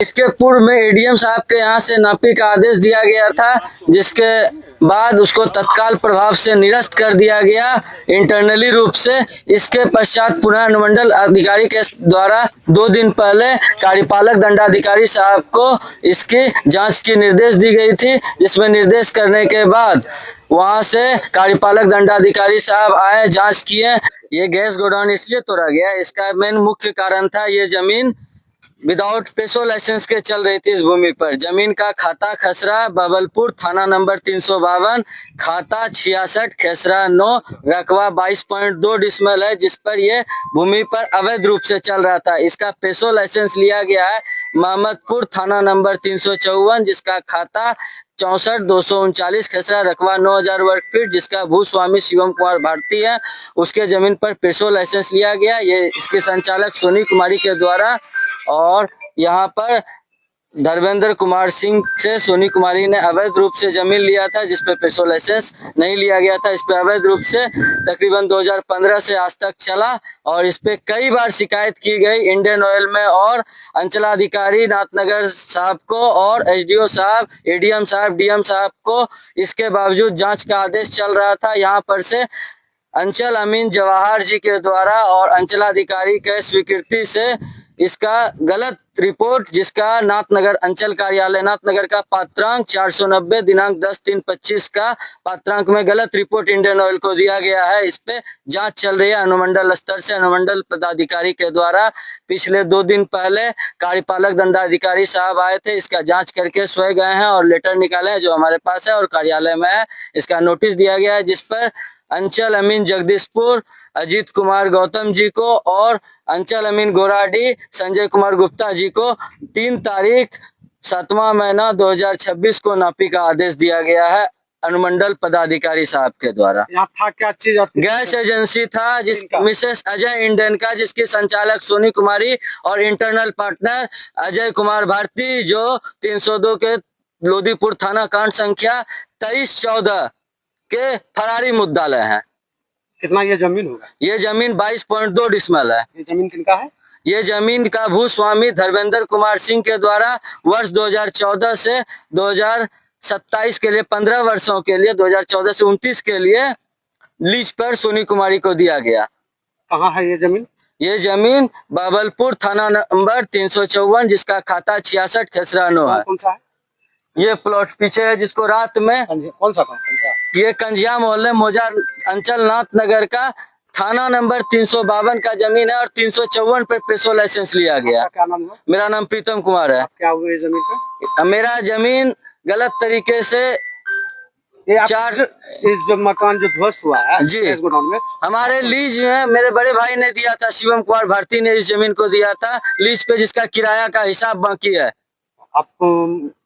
इसके पूर्व में एडीएम साहब के यहाँ से नापी का आदेश दिया गया था, जिसके बाद उसको तत्काल प्रभाव से निरस्त कर दिया गया इंटरनली रूप से। इसके पश्चात पुनः अनुमंडल अधिकारी के द्वारा 2 दिन पहले कार्यपालक दंडाधिकारी साहब को इसकी जांच की निर्देश दी गई थी, जिसमें निर्देश करने के बाद वहां से कार्यपालक दंडाधिकारी साहब आए, जांच किए। ये गैस गोडाउन इसलिए तोड़ा गया, इसका मेन मुख्य कारण था ये जमीन विदाउट पेशो लाइसेंस के चल रही थी। इस भूमि पर जमीन का खाता खसरा बबलपुर, थाना नंबर 352, खाता 66, खेसरा 9, रकबा 22.2 डिसमल है, जिस पर यह भूमि पर अवैध रूप से चल रहा था। इसका पेशो लाइसेंस लिया गया है मोहम्मदपुर, थाना नंबर 354, जिसका खाता 64,239, खेसरा, रकबा 9,000 वर्ग फीट, जिसका भूस्वामी शिवम कुमार भारती है। उसके जमीन पर पेशो लाइसेंस लिया गया। ये इसके संचालक सोनी कुमारी के द्वारा, और यहाँ पर धर्मेंद्र कुमार सिंह से सोनी कुमारी ने अवैध रूप से जमीन लिया था, जिस पे पेशो लाइसेंस नहीं लिया गया था। इस पे अवैध रूप से तकरीबन 2015 से आज तक चला, और इस पे कई बार शिकायत की गई इंडियन ऑयल में और अंचलाधिकारी नाथनगर साहब को और एसडीओ साहब, एडीएम साहब, डीएम साहब को। इसके बावजूद जांच का आदेश चल रहा था। यहाँ पर से अंचल अमीन जवाहर जी के द्वारा और अंचलाधिकारी के स्वीकृति से इसका गलत रिपोर्ट, जिसका नाथनगर अंचल कार्यालय नाथनगर का पात्रांक 490 दिनांक 10/3/25 का पात्रांक में गलत रिपोर्ट इंडियन ऑयल को दिया गया है। इस पे जांच चल रही है अनुमंडल स्तर से। अनुमंडल पदाधिकारी के द्वारा पिछले 2 दिन पहले कार्यपालक दंडाधिकारी साहब आए थे, इसका जांच करके स्वयं गए हैं और लेटर निकाले हैं, जो हमारे पास है और कार्यालय में है। इसका नोटिस दिया गया है, जिस पर अंचल अमीन जगदीशपुर अजीत कुमार गौतम जी को और अंचल अमीन गोराडी संजय कुमार गुप्ता जी को 3 तारीख 7वां महीना 2026 को नापी का आदेश दिया गया है अनुमंडल पदाधिकारी साहब के द्वारा। यहाँ था क्या चीज? गैस एजेंसी था, जिस मिसेस अजय इंडियन का, जिसकी संचालक सोनी कुमारी और इंटरनल पार्टनर अजय कुमार भारती, जो 302 के लोदीपुर थाना कांड संख्या 2314 के फरारी मुद्दालय हैं। कितना ये जमीन होगा? ये जमीन 22.2 डिसमल है। ये जमीन किनका है? ये जमीन का भूस्वामी धर्मेंद्र कुमार सिंह के द्वारा वर्ष 2014 से 2027 के लिए 15 वर्षों के लिए 2014 से 29 के लिए लीज पर सोनी कुमारी को दिया गया। कहाँ है ये जमीन? ये जमीन बबलपुर, थाना नंबर 354, जिसका खाता 66, खेसरा 9 है। कौन सा है ये प्लॉट पीछे है, जिसको रात में कौन सा ये कंजिया मोहल्ले मोजा अंचल नाथनगर का थाना नंबर 352 का जमीन है, और 354 पे पेशो लाइसेंस लिया गया। क्या नाम है? मेरा नाम प्रीतम कुमार है। क्या हुआ जमीन पे? मेरा जमीन गलत तरीके से इस जो मकान जो ध्वस्त हुआ है जी, इस गोडाउन में हमारे लीज में मेरे बड़े भाई ने दिया था, शिवम कुमार भारती ने इस जमीन को दिया था लीज पे, जिसका किराया का हिसाब बाकी है। आप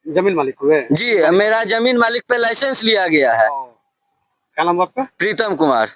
जमीन मालिक हुए? जी, मेरा जमीन मालिक पे लाइसेंस लिया गया है। क्या नाम आपका? प्रीतम कुमार।